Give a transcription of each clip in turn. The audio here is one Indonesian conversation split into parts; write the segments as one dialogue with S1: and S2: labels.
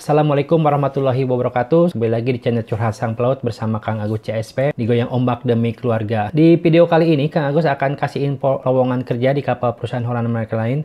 S1: Assalamualaikum warahmatullahi wabarakatuh. Kembali lagi di channel Curhat Sang Pelaut bersama Kang Agus CSP di Goyang Ombak Demi Keluarga. Di video kali ini Kang Agus akan kasih info lowongan kerja di kapal perusahaan Holland American Line.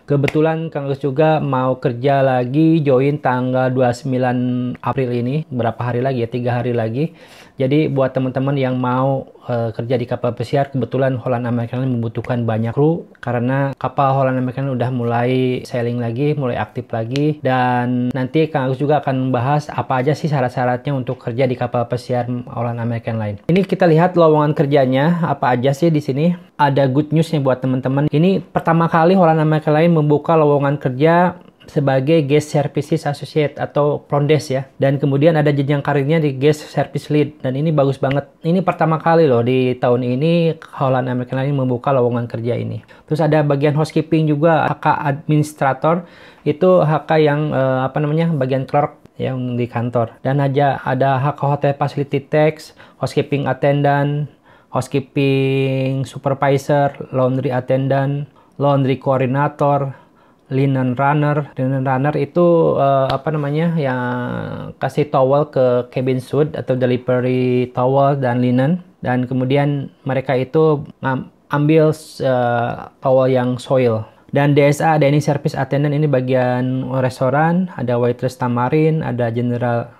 S1: Kebetulan Kang Agus juga mau kerja lagi, join tanggal 29 April ini. Berapa hari lagi ya? 3 hari lagi. Jadi buat teman-teman yang mau kerja di kapal pesiar, kebetulan Holland American Line membutuhkan banyak kru karena kapal Holland American Line udah mulai sailing lagi, mulai aktif lagi, dan nanti Kang Agus juga akan membahas apa aja sih syarat-syaratnya untuk kerja di kapal pesiar Holland American Line. Ini kita lihat lowongan kerjanya apa aja sih di sini. Ada good newsnya buat teman-teman. Ini pertama kali Holland American Line membuka lowongan kerja sebagai Guest Services Associate atau front desk ya, dan kemudian ada jenjang karirnya di Guest Service Lead, dan ini bagus banget. Ini pertama kali loh di tahun ini Holland American Line membuka lowongan kerja ini. Terus ada bagian housekeeping juga, HK Administrator, itu HK yang bagian clerk yang di kantor, dan ada HK Hotel Facility Tax, housekeeping attendant, housekeeping supervisor, laundry attendant, laundry coordinator, linen runner. Linen runner itu yang kasih towel ke cabin suit atau delivery towel dan linen, dan kemudian mereka itu ambil towel yang soil. Dan DSA, Dining Service Attendant, ini bagian restoran, ada waitress tamarin, ada general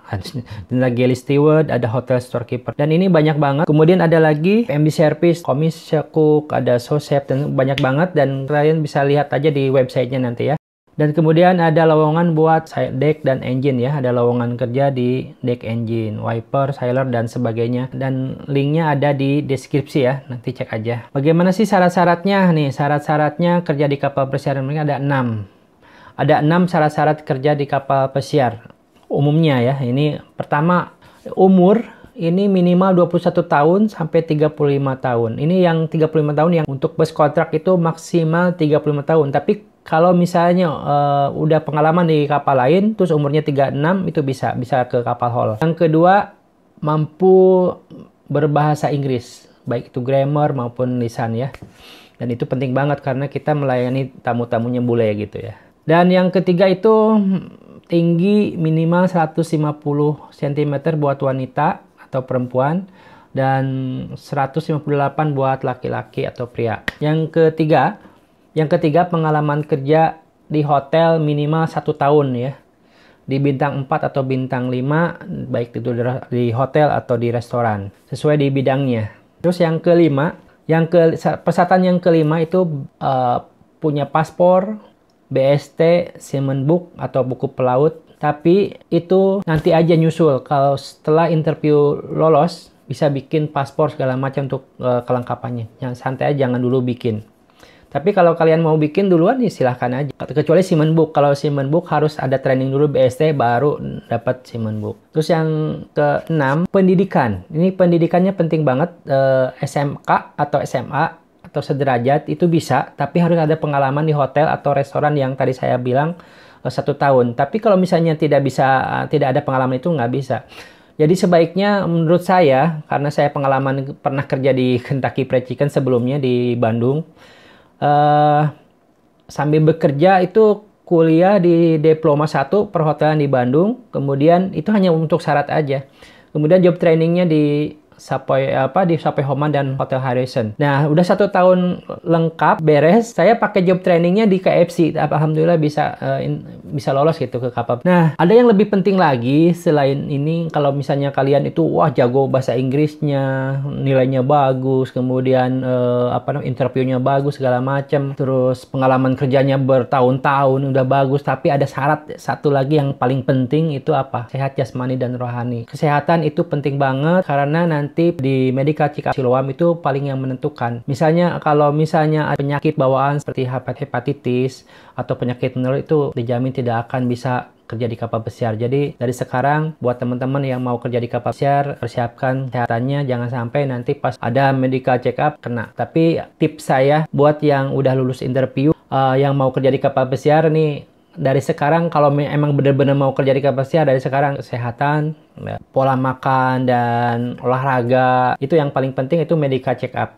S1: galley steward, ada hotel storekeeper, dan ini banyak banget. Kemudian ada lagi MD Service, commis cook, ada sous chef, dan banyak banget, dan kalian bisa lihat aja di websitenya nanti ya. Dan kemudian ada lowongan buat deck dan engine ya, ada lowongan kerja di deck engine, wiper, sailor, dan sebagainya. Dan linknya ada di deskripsi ya, nanti cek aja. Bagaimana sih syarat-syaratnya nih? Syarat-syaratnya kerja di kapal pesiar mereka ada 6. Ada 6 syarat-syarat kerja di kapal pesiar. Umumnya ya, ini pertama umur. Ini minimal 21 tahun sampai 35 tahun. Ini yang 35 tahun yang untuk bus kontrak itu maksimal 35 tahun. Tapi kalau misalnya udah pengalaman di kapal lain, terus umurnya 36, itu bisa ke kapal Hol. Yang kedua, mampu berbahasa Inggris, baik itu grammar maupun lisan ya. Dan itu penting banget karena kita melayani tamu-tamunya bule gitu ya. Dan yang ketiga itu tinggi minimal 150 cm buat wanita atau perempuan, dan 158 buat laki-laki atau pria. Yang ketiga pengalaman kerja di hotel minimal 1 tahun ya, di bintang 4 atau bintang 5, baik itu di hotel atau di restoran, sesuai di bidangnya. Terus yang kelima, persyaratan yang kelima itu punya paspor, BST, Seaman Book atau buku pelaut. Tapi itu nanti aja nyusul. Kalau setelah interview lolos, bisa bikin paspor segala macam untuk kelengkapannya. Yang santai aja, jangan dulu bikin. Tapi kalau kalian mau bikin duluan, ya silahkan aja. Kecuali Seaman Book. Kalau Seaman Book harus ada training dulu BST, baru dapat Seaman Book. Terus yang keenam, pendidikan. Ini pendidikannya penting banget. SMK atau SMA atau sederajat itu bisa. Tapi harus ada pengalaman di hotel atau restoran yang tadi saya bilang 1 tahun. Tapi kalau misalnya tidak ada pengalaman itu nggak bisa. Jadi sebaiknya menurut saya, karena saya pernah kerja di Kentucky Fried Chicken sebelumnya di Bandung, sambil bekerja itu kuliah di Diploma 1 perhotelan di Bandung. Kemudian itu hanya untuk syarat aja. Kemudian job trainingnya di Savoy Homan dan Hotel Harrison. Nah, udah 1 tahun lengkap beres. Saya pakai job trainingnya di KFC. Alhamdulillah bisa lolos gitu ke kapal. Nah, ada yang lebih penting lagi selain ini. Kalau misalnya kalian itu jago bahasa Inggrisnya, nilainya bagus, kemudian interviewnya bagus segala macam, terus pengalaman kerjanya bertahun-tahun udah bagus, tapi ada syarat satu lagi yang paling penting, itu apa? Sehat jasmani dan rohani. Kesehatan itu penting banget karena nanti di medical check up Siloam itu paling yang menentukan. Misalnya kalau misalnya penyakit bawaan seperti hepatitis atau penyakit menular, itu dijamin tidak akan bisa kerja di kapal pesiar. Jadi dari sekarang buat teman-teman yang mau kerja di kapal pesiar, persiapkan kesehatannya, jangan sampai nanti pas ada medical check up kena. Tapi tips saya buat yang udah lulus interview, yang mau kerja di kapal pesiar nih, dari sekarang kalau memang benar-benar mau kerja di kapal pesiar, dari sekarang kesehatan, pola makan dan olahraga itu yang paling penting, itu medical check up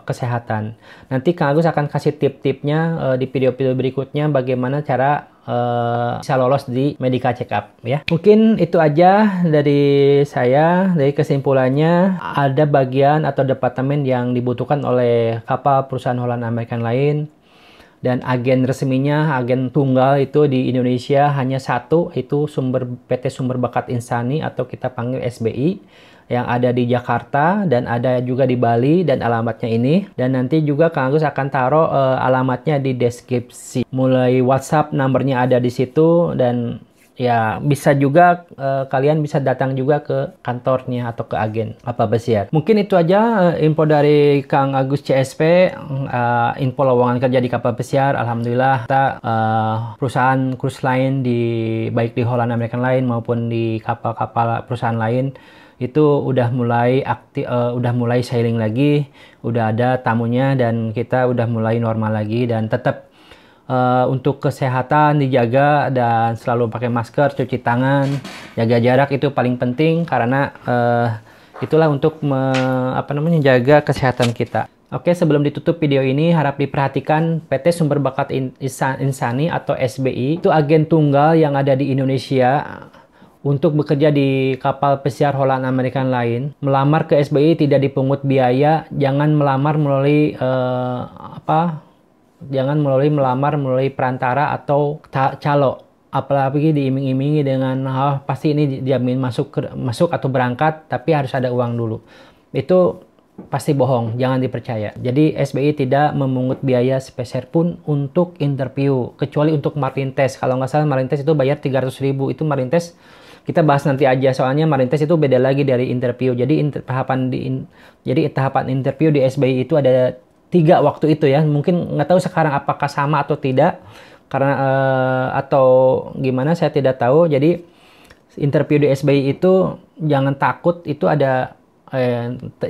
S1: kesehatan. Nanti Kang Agus akan kasih tip-tipnya di video-video berikutnya bagaimana cara bisa lolos di medical check up ya. Mungkin itu aja dari saya. Dari kesimpulannya, ada bagian atau departemen yang dibutuhkan oleh kapal perusahaan Holland American Line, dan agen resminya, agen tunggal itu di Indonesia hanya satu, itu PT Sumber Bakat Insani atau kita panggil SBI, yang ada di Jakarta dan ada juga di Bali, dan alamatnya ini. Dan nanti juga Kang Agus akan taruh alamatnya di deskripsi. Mulai WhatsApp nomornya ada di situ, dan ya bisa juga kalian bisa datang juga ke kantornya atau ke agen kapal pesiar. Mungkin itu aja info dari Kang Agus CSP, info lowongan kerja di kapal pesiar. Alhamdulillah kita perusahaan cruise line baik di Holland American Line maupun di kapal-kapal perusahaan lain itu udah mulai aktif, udah mulai sailing lagi, udah ada tamunya, dan kita udah mulai normal lagi. Dan tetap untuk kesehatan dijaga dan selalu pakai masker, cuci tangan, jaga jarak, itu paling penting karena itulah untuk jaga kesehatan kita. Oke, sebelum ditutup video ini, harap diperhatikan PT Sumber Bakat Insani atau SBI itu agen tunggal yang ada di Indonesia untuk bekerja di kapal pesiar Holland American Line. Melamar ke SBI tidak dipungut biaya. Jangan melamar melalui melamar melalui perantara atau calo, apalagi diiming-imingi dengan pasti ini dijamin masuk atau berangkat, tapi harus ada uang dulu. Itu pasti bohong, jangan dipercaya. Jadi SBI tidak memungut biaya sepeser pun untuk interview, kecuali untuk marine test. Kalau nggak salah marine test itu bayar 300.000. Itu marine test kita bahas nanti aja, soalnya marine test itu beda lagi dari interview. Jadi tahapan interview di SBI itu ada 3 waktu itu ya. Mungkin nggak tahu sekarang apakah sama atau tidak, karena atau gimana saya tidak tahu. Jadi interview di SBI itu jangan takut, itu ada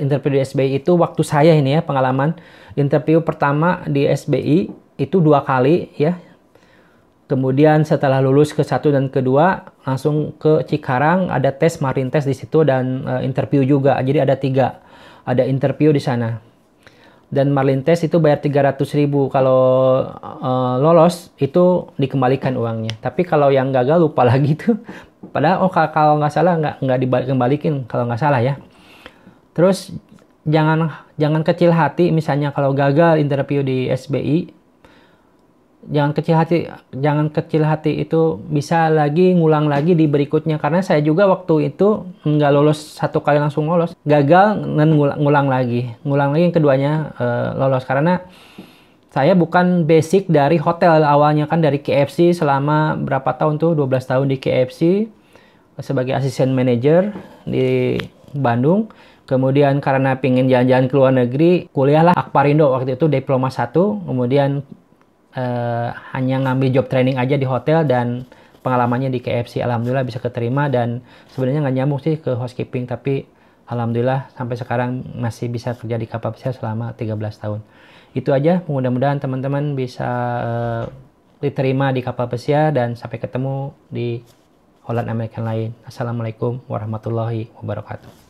S1: interview di SBI itu waktu saya ini ya, pengalaman interview pertama di SBI itu 2 kali ya. Kemudian setelah lulus ke 1 dan kedua langsung ke Cikarang, ada tes marine test di situ dan interview juga. Jadi ada 3, ada interview di sana. Dan marine test itu bayar 300.000. Kalau lolos itu dikembalikan uangnya. Tapi kalau yang gagal lupa lagi tuh. Padahal kalau nggak salah nggak dikembalikan kalau nggak salah ya. Terus jangan kecil hati, misalnya kalau gagal interview di SBI, jangan kecil hati itu bisa ngulang lagi di berikutnya. Karena saya juga waktu itu nggak lolos 1 kali langsung lolos, gagal dan ngulang lagi yang keduanya lolos. Karena saya bukan basic dari hotel, awalnya kan dari KFC selama berapa tahun tuh, 12 tahun di KFC sebagai asisten manajer di Bandung. Kemudian karena pengen jalan-jalan ke luar negeri, kuliahlah Akparindo waktu itu diploma 1, kemudian hanya ngambil job training aja di hotel, dan pengalamannya di KFC alhamdulillah bisa keterima. Dan sebenarnya nggak nyambung sih ke housekeeping, tapi alhamdulillah sampai sekarang masih bisa kerja di kapal pesiar selama 13 tahun. Itu aja, mudah-mudahan teman-teman bisa diterima di kapal pesiar, dan sampai ketemu di Holland American Line. Assalamualaikum warahmatullahi wabarakatuh.